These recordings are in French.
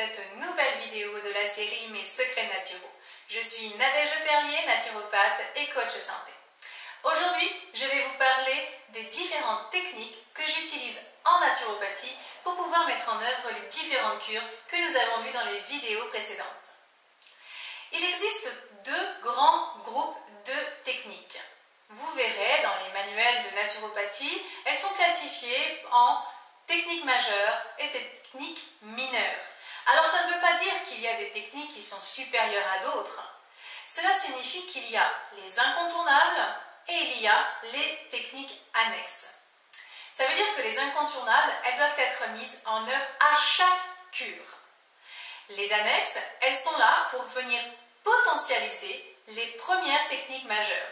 cette nouvelle vidéo de la série Mes secrets naturaux. Je suis Nadège Leperlier, naturopathe et coach santé. Aujourd'hui, je vais vous parler des différentes techniques que j'utilise en naturopathie pour pouvoir mettre en œuvre les différentes cures que nous avons vues dans les vidéos précédentes. Il existe deux grands groupes de techniques. Vous verrez dans les manuels de naturopathie, elles sont classifiées en techniques majeures et techniques mineures. Alors ça ne veut pas dire qu'il y a des techniques qui sont supérieures à d'autres. Cela signifie qu'il y a les incontournables et il y a les techniques annexes. Ça veut dire que les incontournables, elles doivent être mises en œuvre à chaque cure. Les annexes, elles sont là pour venir potentialiser les premières techniques majeures.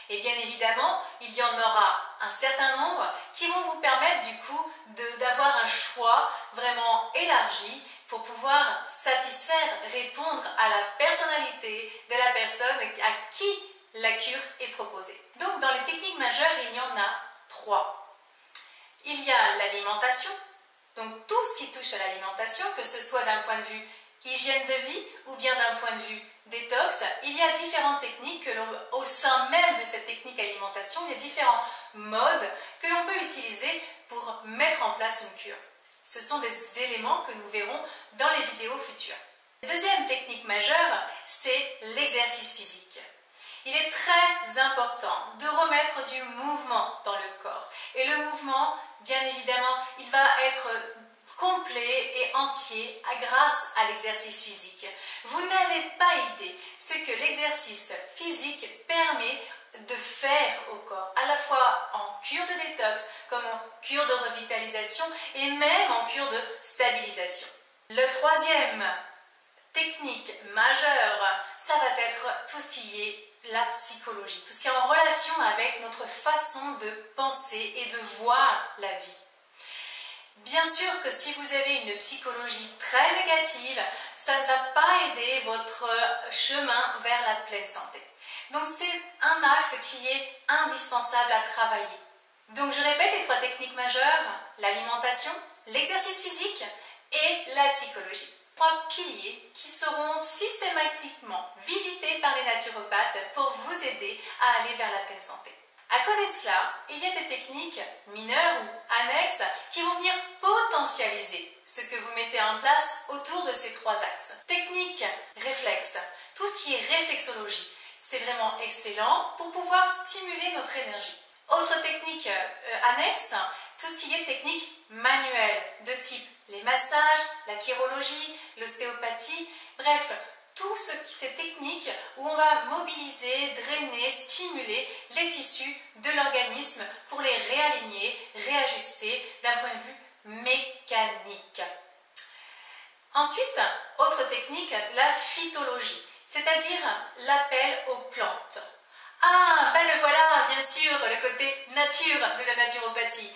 Et bien évidemment, il y en aura un certain nombre qui vont vous permettre du coup d'avoir un choix vraiment élargi pour pouvoir satisfaire, répondre à la personnalité de la personne à qui la cure est proposée. Donc dans les techniques majeures, il y en a trois. Il y a l'alimentation, donc tout ce qui touche à l'alimentation, que ce soit d'un point de vue hygiène de vie ou bien d'un point de vue détox, il y a différentes techniques que au sein même de cette technique alimentation, il y a différents modes que l'on peut utiliser pour mettre en place une cure. Ce sont des éléments que nous verrons dans les vidéos futures. La deuxième technique majeure, c'est l'exercice physique. Il est très important de remettre du mouvement dans le corps. Et le mouvement, bien évidemment, il va être complet et entier grâce à l'exercice physique. Vous n'avez pas idée ce que l'exercice physique permet de faire au corps, à la fois en cure de détox, comme en cure de revitalisation et même en cure de stabilisation. Le troisième technique majeure, ça va être tout ce qui est la psychologie, tout ce qui est en relation avec notre façon de penser et de voir la vie. Bien sûr que si vous avez une psychologie très négative, ça ne va pas aider votre chemin vers la pleine santé. Donc c'est un axe qui est indispensable à travailler. Donc je répète les trois techniques majeures, l'alimentation, l'exercice physique et la psychologie. Trois piliers qui seront systématiquement visités par les naturopathes pour vous aider à aller vers la pleine santé. À côté de cela, il y a des techniques mineures ou annexes qui vont venir potentialiser ce que vous mettez en place autour de ces trois axes. Technique réflexe, tout ce qui est réflexologie, c'est vraiment excellent pour pouvoir stimuler notre énergie. Autre technique annexe, tout ce qui est technique manuelle de type les massages, la chirologie, l'ostéopathie, bref, toutes ces techniques où on va mobiliser, drainer, stimuler les tissus de l'organisme pour les réaligner, réajuster d'un point de vue mécanique. Ensuite, autre technique, la phytologie, c'est-à-dire l'appel aux plantes. Ah, ben le voilà, bien sûr, le côté nature de la naturopathie.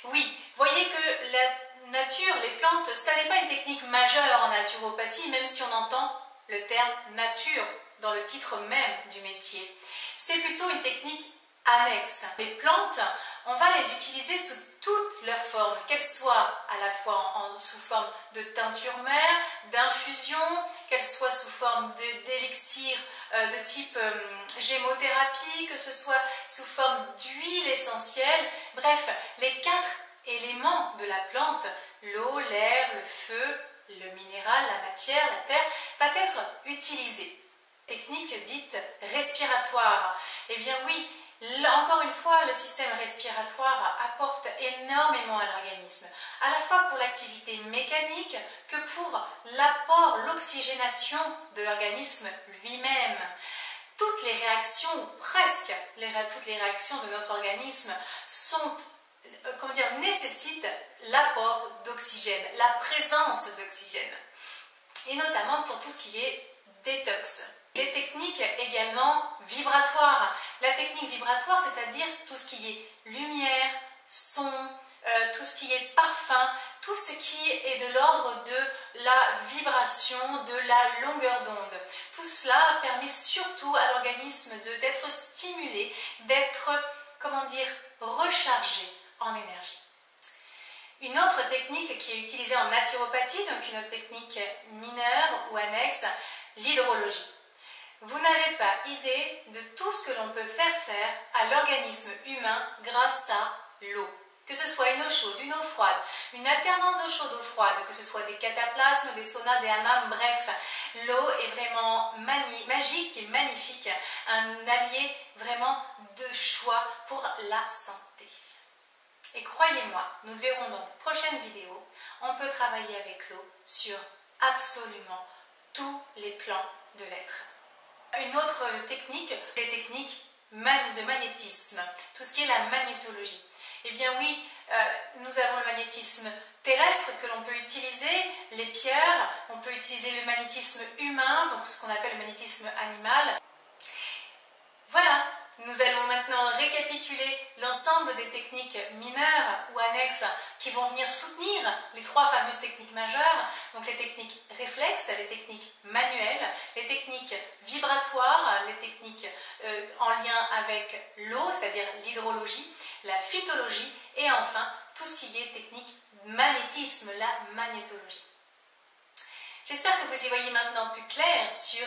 Oui, voyez que la nature, les plantes, ça n'est pas une technique majeure en naturopathie, même si on entend le terme nature dans le titre même du métier. C'est plutôt une technique annexe. Les plantes, on va les utiliser sous toutes leurs formes, qu'elles soient à la fois sous forme de teinture mère, d'infusion, qu'elles soient sous forme d'élixir de type gémothérapie, que ce soit sous forme d'huile essentielle. Bref, les quatre éléments de la plante, l'eau, l'air, le feu, le minéral, la matière, la terre, va être utilisée. Technique dite respiratoire. Eh bien oui, là, encore une fois, le système respiratoire apporte énormément à l'organisme, à la fois pour l'activité mécanique que pour l'apport, l'oxygénation de l'organisme lui-même. Toutes les réactions, ou presque toutes les réactions de notre organisme sont nécessitent l'apport d'oxygène, la présence d'oxygène. Et notamment pour tout ce qui est détox. Les techniques également vibratoires. La technique vibratoire, c'est-à-dire tout ce qui est lumière, son, tout ce qui est parfum, tout ce qui est de l'ordre de la vibration, de la longueur d'onde. Tout cela permet surtout à l'organisme d'être stimulé, d'être, rechargé en énergie. Une autre technique qui est utilisée en naturopathie, donc une autre technique mineure ou annexe, l'hydrologie. Vous n'avez pas idée de tout ce que l'on peut faire à l'organisme humain grâce à l'eau. Que ce soit une eau chaude, une eau froide, une alternance d'eau chaude, eau froide, que ce soit des cataplasmes, des saunas, des hammams, bref, l'eau est vraiment magique et magnifique, un allié vraiment de choix pour la santé. Et croyez-moi, nous le verrons dans de prochaines vidéos, on peut travailler avec l'eau sur absolument tous les plans de l'être. Une autre technique, les techniques de magnétisme, tout ce qui est la magnétologie. Eh bien oui, nous avons le magnétisme terrestre que l'on peut utiliser, les pierres, on peut utiliser le magnétisme humain, donc ce qu'on appelle le magnétisme animal. Voilà, nous allons maintenant récapituler l'ensemble des techniques mineures ou annexes qui vont venir soutenir les trois fameuses techniques majeures, donc les techniques réflexes, les techniques manuelles, les techniques vibratoires, les techniques en lien avec l'eau, c'est-à-dire l'hydrologie, la phytologie et enfin tout ce qui est technique magnétisme, la magnétologie. J'espère que vous y voyez maintenant plus clair sur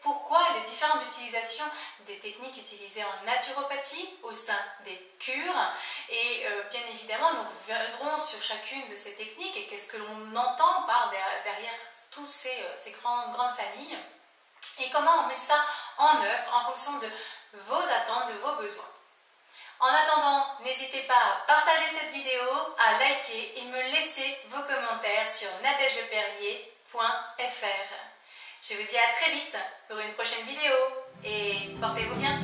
pourquoi les différentes utilisations des techniques utilisées en naturopathie au sein des cures et bien évidemment nous reviendrons sur chacune de ces techniques et qu'est-ce que l'on entend par derrière toutes ces grandes familles et comment on met ça en œuvre en fonction de vos attentes, de vos besoins. En attendant, n'hésitez pas à partager cette vidéo, à liker et me laisser vos commentaires sur nadejleperlier.fr. Je vous dis à très vite pour une prochaine vidéo et portez-vous bien.